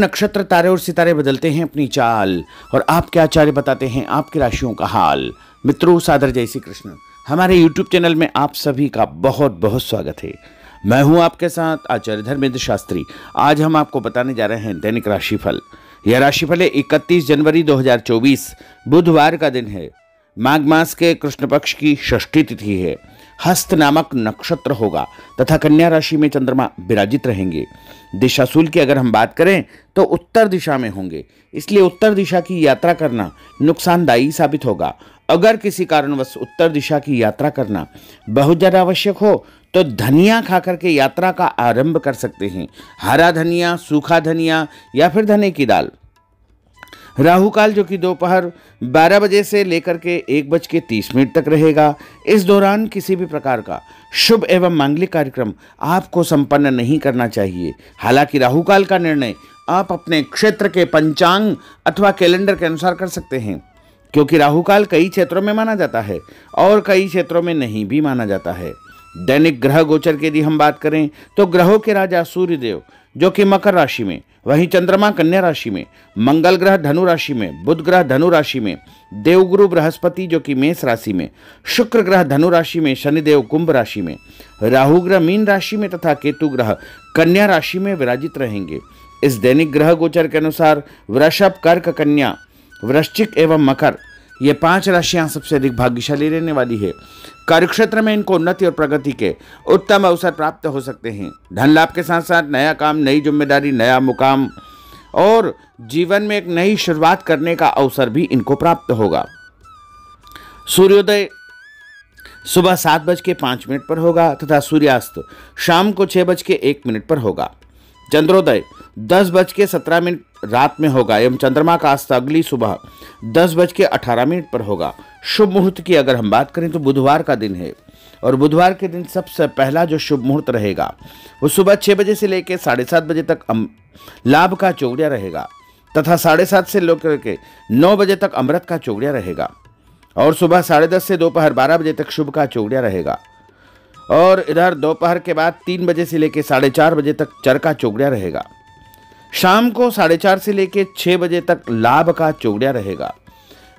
नक्षत्र, तारे और सितारे बदलते हैं अपनी चाल और आपके आचार्य बताते हैं आपकी राशियों का हाल। मित्रों, सादर जय श्री कृष्ण। हमारे YouTube चैनल में आप सभी का बहुत बहुत स्वागत है। मैं हूं आपके साथ आचार्य धर्मेंद्र शास्त्री। आज हम आपको बताने जा रहे हैं दैनिक राशिफल। यह राशिफल है 31 जनवरी 2024 बुधवार का दिन है। माघ मास के कृष्ण पक्ष की षष्ठी तिथि है। हस्त नामक नक्षत्र होगा तथा कन्या राशि में चंद्रमा विराजित रहेंगे। दिशाशूल की अगर हम बात करें तो उत्तर दिशा में होंगे, इसलिए उत्तर दिशा की यात्रा करना नुकसानदायी साबित होगा। अगर किसी कारणवश उत्तर दिशा की यात्रा करना बहुत ज़्यादा आवश्यक हो तो धनिया खा करके यात्रा का आरंभ कर सकते हैं। हरा धनिया, सूखा धनिया या फिर धने की दाल। राहु काल जो कि दोपहर 12 बजे से लेकर के 1:30 तक रहेगा। इस दौरान किसी भी प्रकार का शुभ एवं मांगलिक कार्यक्रम आपको संपन्न नहीं करना चाहिए। हालांकि राहु काल का निर्णय आप अपने क्षेत्र के पंचांग अथवा कैलेंडर के अनुसार कर सकते हैं, क्योंकि राहु काल कई क्षेत्रों में माना जाता है और कई क्षेत्रों में नहीं भी माना जाता है। दैनिक ग्रह गोचर की यदि हम बात करें तो ग्रहों के राजा सूर्यदेव जो कि मकर राशि में, वहीं चंद्रमा कन्या राशि में, मंगल ग्रह धनु राशि में, बुध ग्रह धनु राशि में, देवगुरु बृहस्पति जो कि मेष राशि में, शुक्र ग्रह धनु राशि में, शनिदेव कुंभ राशि में, राहु ग्रह मीन राशि में तथा केतु ग्रह कन्या राशि में विराजित रहेंगे। इस दैनिक ग्रह गोचर के अनुसार वृषभ, कर्क, कन्या, वृश्चिक एवं मकर ये 5 राशियां सबसे अधिक भाग्यशाली रहने वाली है। कार्यक्षेत्र में इनको उन्नति और प्रगति के उत्तम अवसर प्राप्त हो सकते हैं। धन लाभ के साथ साथ नया काम, नई जिम्मेदारी, नया मुकाम और जीवन में एक नई शुरुआत करने का अवसर भी इनको प्राप्त होगा। सूर्योदय सुबह 7:05 पर होगा तथा सूर्यास्त शाम को 6:01 पर होगा। चंद्रोदय 10:17 रात में होगा एवं चंद्रमा का अस्त अगली सुबह 10:18 पर होगा। शुभ मुहूर्त की अगर हम बात करें तो बुधवार का दिन है और बुधवार के दिन सबसे पहला जो शुभ मुहूर्त रहेगा वो सुबह 6 बजे से लेकर 7:30 बजे तक लाभ का चौगड़िया रहेगा तथा 7:30 से लेकर के 9 बजे तक अमृत का चौगड़िया रहेगा और सुबह 10:30 से दोपहर 12 बजे तक शुभ का चौगड़िया रहेगा और इधर दोपहर के बाद 3 बजे से लेकर 4:30 बजे तक चर का चौगड़िया रहेगा। शाम को 4:30 से लेकर 6 बजे तक लाभ का चौगड़िया रहेगा।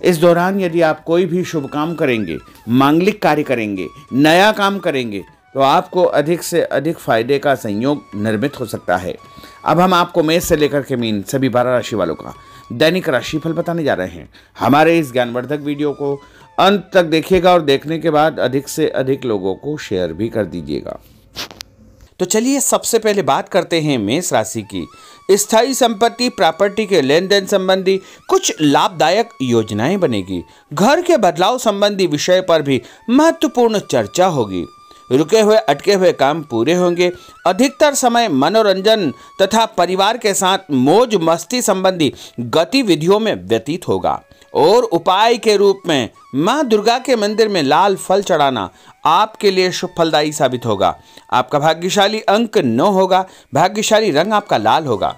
इस दौरान यदि आप कोई भी शुभ काम करेंगे, मांगलिक कार्य करेंगे, नया काम करेंगे तो आपको अधिक से अधिक फायदे का संयोग निर्मित हो सकता है। अब हम आपको मेष से लेकर के मीन सभी 12 राशि वालों का दैनिक राशिफल बताने जा रहे हैं। हमारे इस ज्ञानवर्धक वीडियो को अंत तक देखिएगा और देखने के बाद अधिक से अधिक लोगों को शेयर भी कर दीजिएगा। तो चलिए सबसे पहले बात करते हैं मेष राशि की। स्थायी संपत्ति, प्रॉपर्टी के लेन देन संबंधी कुछ लाभदायक योजनाएं बनेगी। घर के बदलाव संबंधी विषय पर भी महत्वपूर्ण चर्चा होगी। रुके हुए अटके हुए काम पूरे होंगे। अधिकतर समय मनोरंजन तथा परिवार के साथ मौज मस्ती संबंधी गतिविधियों में व्यतीत होगा और उपाय के रूप में मां दुर्गा के मंदिर में लाल फल चढ़ाना आपके लिए शुभ फलदायी साबित होगा। आपका भाग्यशाली अंक 9 होगा। भाग्यशाली रंग आपका लाल होगा।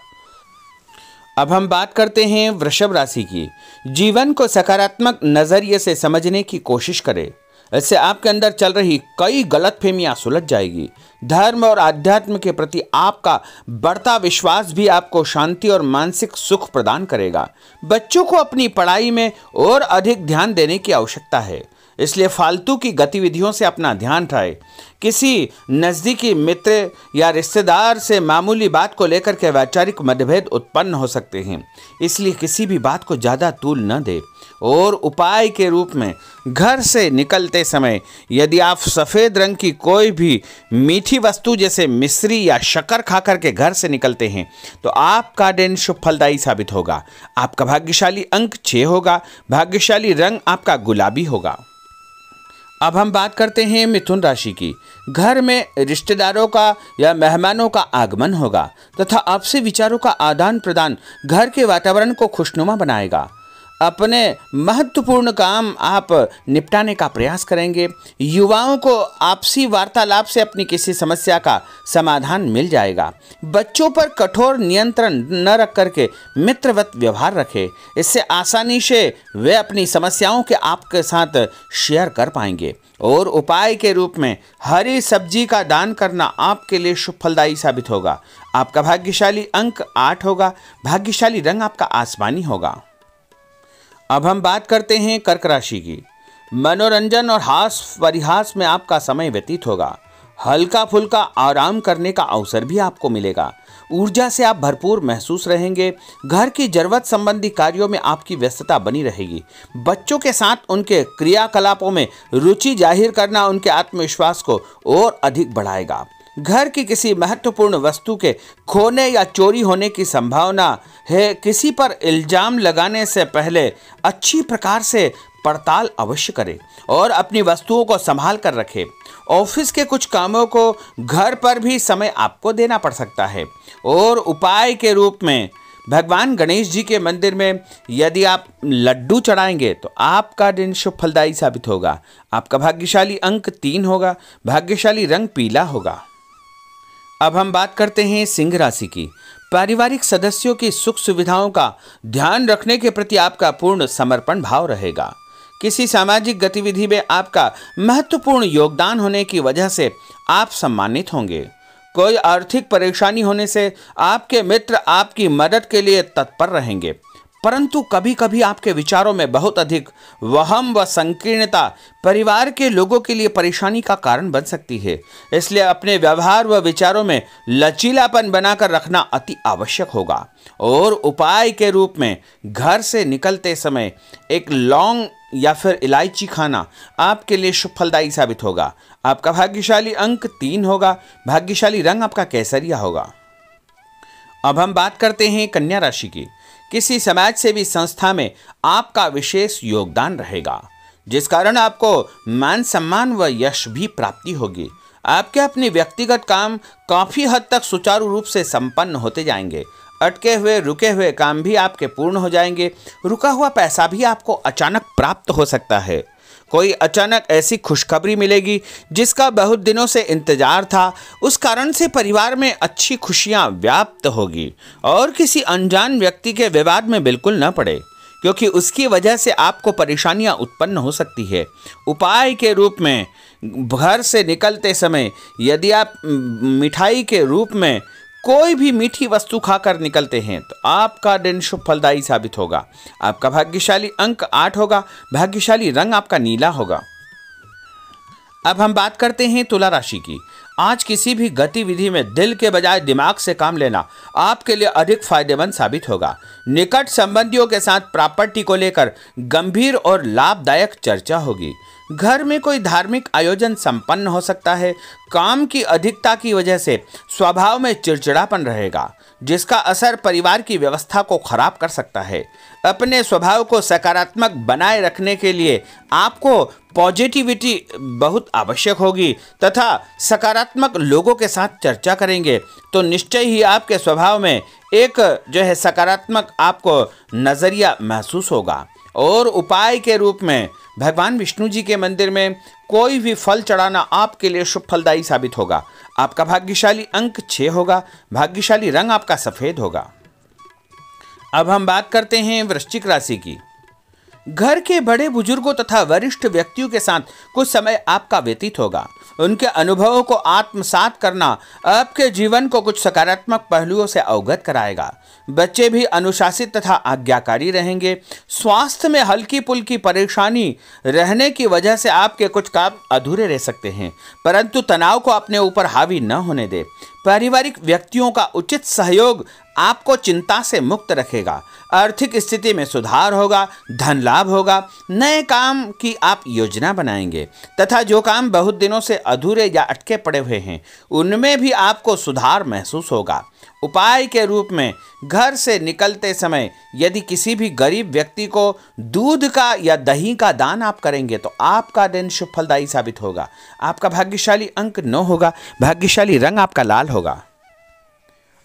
अब हम बात करते हैं वृषभ राशि की। जीवन को सकारात्मक नजरिए से समझने की कोशिश करें। इससे आपके अंदर चल रही कई गलतफहमियां सुलझ जाएगी। धर्म और आध्यात्म के प्रति आपका बढ़ता विश्वास भी आपको शांति और मानसिक सुख प्रदान करेगा। बच्चों को अपनी पढ़ाई में और अधिक ध्यान देने की आवश्यकता है, इसलिए फालतू की गतिविधियों से अपना ध्यान हटाएं। किसी नज़दीकी मित्र या रिश्तेदार से मामूली बात को लेकर के वैचारिक मतभेद उत्पन्न हो सकते हैं, इसलिए किसी भी बात को ज़्यादा तूल न दें। और उपाय के रूप में घर से निकलते समय यदि आप सफ़ेद रंग की कोई भी मीठी वस्तु जैसे मिश्री या शक्कर खा करके घर से निकलते हैं तो आपका दिन शुभ फलदायी साबित होगा। आपका भाग्यशाली अंक 6 होगा। भाग्यशाली रंग आपका गुलाबी होगा। अब हम बात करते हैं मिथुन राशि की। घर में रिश्तेदारों का या मेहमानों का आगमन होगा तथा आपसी विचारों का आदान प्रदान घर के वातावरण को खुशनुमा बनाएगा। अपने महत्वपूर्ण काम आप निपटाने का प्रयास करेंगे। युवाओं को आपसी वार्तालाप से अपनी किसी समस्या का समाधान मिल जाएगा। बच्चों पर कठोर नियंत्रण न रख करके मित्रवत व्यवहार रखें। इससे आसानी से वे अपनी समस्याओं के आपके साथ शेयर कर पाएंगे। और उपाय के रूप में हरी सब्जी का दान करना आपके लिए शुभ फलदायी साबित होगा। आपका भाग्यशाली अंक 8 होगा। भाग्यशाली रंग आपका आसमानी होगा। अब हम बात करते हैं कर्क राशि की। मनोरंजन और हास परिहास में आपका समय व्यतीत होगा। हल्का फुल्का आराम करने का अवसर भी आपको मिलेगा। ऊर्जा से आप भरपूर महसूस रहेंगे। घर की जरूरत संबंधी कार्यों में आपकी व्यस्तता बनी रहेगी। बच्चों के साथ उनके क्रियाकलापों में रुचि जाहिर करना उनके आत्मविश्वास को और अधिक बढ़ाएगा। घर की किसी महत्वपूर्ण वस्तु के खोने या चोरी होने की संभावना है। किसी पर इल्जाम लगाने से पहले अच्छी प्रकार से पड़ताल अवश्य करें और अपनी वस्तुओं को संभाल कर रखें। ऑफिस के कुछ कामों को घर पर भी समय आपको देना पड़ सकता है। और उपाय के रूप में भगवान गणेश जी के मंदिर में यदि आप लड्डू चढ़ाएंगे तो आपका दिन शुभ फलदायी साबित होगा। आपका भाग्यशाली अंक 3 होगा। भाग्यशाली रंग पीला होगा। अब हम बात करते हैं सिंह राशि की। पारिवारिक सदस्यों की सुख सुविधाओं का ध्यान रखने के प्रति आपका पूर्ण समर्पण भाव रहेगा। किसी सामाजिक गतिविधि में आपका महत्वपूर्ण योगदान होने की वजह से आप सम्मानित होंगे। कोई आर्थिक परेशानी होने से आपके मित्र आपकी मदद के लिए तत्पर रहेंगे, परंतु कभी कभी आपके विचारों में बहुत अधिक वहम व संकीर्णता परिवार के लोगों के लिए परेशानी का कारण बन सकती है। इसलिए अपने व्यवहार व विचारों में लचीलापन बनाकर रखना अति आवश्यक होगा। और उपाय के रूप में घर से निकलते समय एक लौंग या फिर इलायची खाना आपके लिए शुभ फलदायी साबित होगा। आपका भाग्यशाली अंक 3 होगा। भाग्यशाली रंग आपका केसरिया होगा। अब हम बात करते हैं कन्या राशि की। किसी समाज सेवी संस्था में आपका विशेष योगदान रहेगा, जिस कारण आपको मान सम्मान व यश भी प्राप्ति होगी। आपके अपने व्यक्तिगत काम काफी हद तक सुचारू रूप से संपन्न होते जाएंगे। अटके हुए रुके हुए काम भी आपके पूर्ण हो जाएंगे। रुका हुआ पैसा भी आपको अचानक प्राप्त हो सकता है। कोई अचानक ऐसी खुशखबरी मिलेगी जिसका बहुत दिनों से इंतजार था। उस कारण से परिवार में अच्छी खुशियां व्याप्त होगी। और किसी अनजान व्यक्ति के विवाद में बिल्कुल न पड़े, क्योंकि उसकी वजह से आपको परेशानियां उत्पन्न हो सकती है। उपाय के रूप में घर से निकलते समय यदि आप मिठाई के रूप में कोई भी मीठी वस्तु खाकर निकलते हैं तो आपका दिन शुभ फलदायी साबित होगा। आपका भाग्यशाली अंक 8 होगा। भाग्यशाली रंग आपका नीला होगा। अब हम बात करते हैं तुला राशि की। आज किसी भी गतिविधि में दिल के बजाय दिमाग से काम लेना आपके लिए अधिक फायदेमंद साबित होगा। निकट संबंधियों के साथ प्रॉपर्टी को लेकर गंभीर और लाभदायक चर्चा होगी। घर में कोई धार्मिक आयोजन संपन्न हो सकता है। काम की अधिकता की वजह से स्वभाव में चिड़चिड़ापन रहेगा, जिसका असर परिवार की व्यवस्था को खराब कर सकता है। अपने स्वभाव को सकारात्मक बनाए रखने के लिए आपको पॉजिटिविटी बहुत आवश्यक होगी तथा सकारात्मक लोगों के साथ चर्चा करेंगे तो निश्चय ही आपके स्वभाव में एक सकारात्मक आपको नज़रिया महसूस होगा। और उपाय के रूप में भगवान विष्णु जी के मंदिर में कोई भी फल चढ़ाना आपके लिए शुभ फलदायी साबित होगा। आपका भाग्यशाली अंक 6 होगा। भाग्यशाली रंग आपका सफेद होगा। अब हम बात करते हैं वृश्चिक राशि की। घर के बड़े बुजुर्गों तथा वरिष्ठ व्यक्तियों के साथ कुछ समय आपका व्यतीत होगा। उनके अनुभवों को आत्मसात करना आपके जीवन को कुछ सकारात्मक पहलुओं से अवगत कराएगा। बच्चे भी अनुशासित तथा आज्ञाकारी रहेंगे। स्वास्थ्य में हल्की पुल्की परेशानी रहने की वजह से आपके कुछ काम अधूरे रह सकते हैं, परंतु तनाव को अपने ऊपर हावी न होने दे। पारिवारिक व्यक्तियों का उचित सहयोग आपको चिंता से मुक्त रखेगा। आर्थिक स्थिति में सुधार होगा। धन लाभ होगा। नए काम की आप योजना बनाएंगे तथा जो काम बहुत दिनों से अधूरे या अटके पड़े हुए हैं उनमें भी आपको सुधार महसूस होगा। उपाय के रूप में घर से निकलते समय यदि किसी भी गरीब व्यक्ति को दूध का या दही का दान आप करेंगे तो आपका दिन शुभ फलदायी साबित होगा। आपका भाग्यशाली अंक 9 होगा। भाग्यशाली रंग आपका लाल होगा।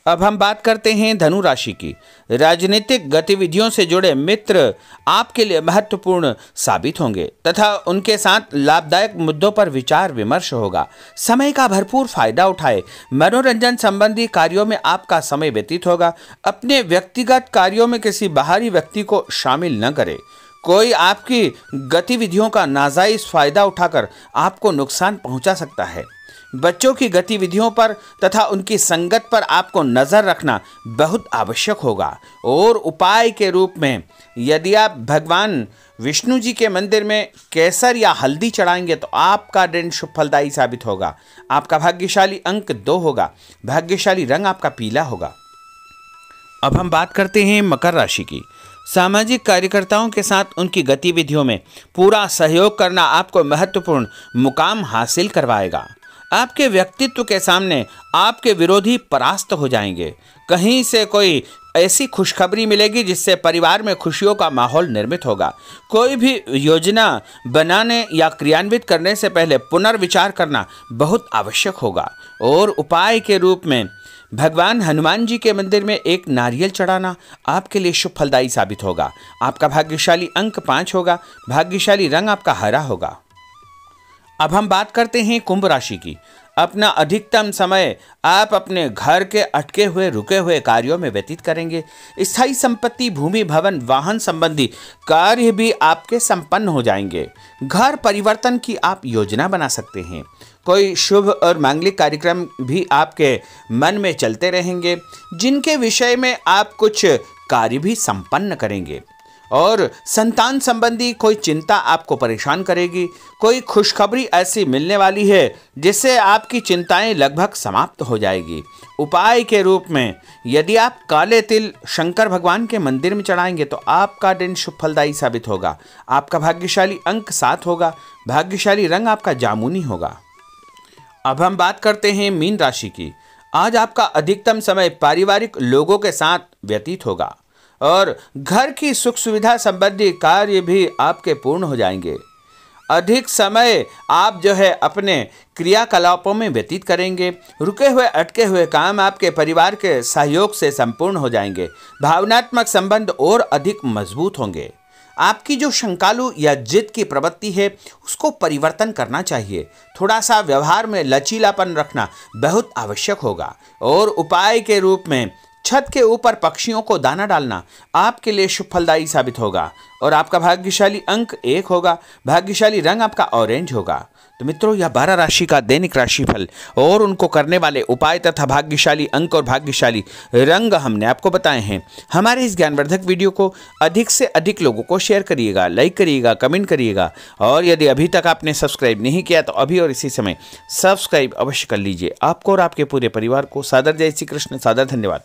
अब हम बात करते हैं धनु राशि की। राजनीतिक गतिविधियों से जुड़े मित्र आपके लिए महत्वपूर्ण साबित होंगे तथा उनके साथ लाभदायक मुद्दों पर विचार विमर्श होगा। समय का भरपूर फायदा उठाए। मनोरंजन संबंधी कार्यों में आपका समय व्यतीत होगा। अपने व्यक्तिगत कार्यों में किसी बाहरी व्यक्ति को शामिल न करें। कोई आपकी गतिविधियों का नाजायज फायदा उठाकर आपको नुकसान पहुंचा सकता है। बच्चों की गतिविधियों पर तथा उनकी संगत पर आपको नजर रखना बहुत आवश्यक होगा। और उपाय के रूप में यदि आप भगवान विष्णु जी के मंदिर में केसर या हल्दी चढ़ाएंगे तो आपका दिन शुभ फलदायी साबित होगा। आपका भाग्यशाली अंक 2 होगा। भाग्यशाली रंग आपका पीला होगा। अब हम बात करते हैं मकर राशि की। सामाजिक कार्यकर्ताओं के साथ उनकी गतिविधियों में पूरा सहयोग करना आपको महत्वपूर्ण मुकाम हासिल करवाएगा। आपके व्यक्तित्व के सामने आपके विरोधी परास्त हो जाएंगे। कहीं से कोई ऐसी खुशखबरी मिलेगी जिससे परिवार में खुशियों का माहौल निर्मित होगा। कोई भी योजना बनाने या क्रियान्वित करने से पहले पुनर्विचार करना बहुत आवश्यक होगा। और उपाय के रूप में भगवान हनुमान जी के मंदिर में एक नारियल चढ़ाना आपके लिए शुभ फलदायी साबित होगा। आपका भाग्यशाली अंक 5 होगा। भाग्यशाली रंग आपका हरा होगा। अब हम बात करते हैं कुंभ राशि की। अपना अधिकतम समय आप अपने घर के अटके हुए रुके हुए कार्यों में व्यतीत करेंगे। स्थायी संपत्ति, भूमि, भवन, वाहन संबंधी कार्य भी आपके संपन्न हो जाएंगे। घर परिवर्तन की आप योजना बना सकते हैं। कोई शुभ और मांगलिक कार्यक्रम भी आपके मन में चलते रहेंगे, जिनके विषय में आप कुछ कार्य भी संपन्न करेंगे। और संतान संबंधी कोई चिंता आपको परेशान करेगी। कोई खुशखबरी ऐसी मिलने वाली है जिससे आपकी चिंताएं लगभग समाप्त हो जाएगी। उपाय के रूप में यदि आप काले तिल शंकर भगवान के मंदिर में चढ़ाएंगे तो आपका दिन शुभ फलदायी साबित होगा। आपका भाग्यशाली अंक 7 होगा। भाग्यशाली रंग आपका जामुनी होगा। अब हम बात करते हैं मीन राशि की। आज आपका अधिकतम समय पारिवारिक लोगों के साथ व्यतीत होगा और घर की सुख सुविधा संबंधी कार्य भी आपके पूर्ण हो जाएंगे। अधिक समय आप अपने क्रियाकलापों में व्यतीत करेंगे। रुके हुए अटके हुए काम आपके परिवार के सहयोग से संपूर्ण हो जाएंगे। भावनात्मक संबंध और अधिक मजबूत होंगे। आपकी जो शंकालु या जिद की प्रवृत्ति है उसको परिवर्तन करना चाहिए। थोड़ा सा व्यवहार में लचीलापन रखना बहुत आवश्यक होगा। और उपाय के रूप में छत के ऊपर पक्षियों को दाना डालना आपके लिए शुभ फलदायी साबित होगा। और आपका भाग्यशाली अंक 1 होगा। भाग्यशाली रंग आपका ऑरेंज होगा। तो मित्रों, यह 12 राशि का दैनिक राशिफल और उनको करने वाले उपाय तथा भाग्यशाली अंक और भाग्यशाली रंग हमने आपको बताए हैं। हमारे इस ज्ञानवर्धक वीडियो को अधिक से अधिक लोगों को शेयर करिएगा, लाइक करिएगा, कमेंट करिएगा। और यदि अभी तक आपने सब्सक्राइब नहीं किया तो अभी और इसी समय सब्सक्राइब अवश्य कर लीजिए। आपको और आपके पूरे परिवार को सादर जय श्री कृष्ण, सादर धन्यवाद।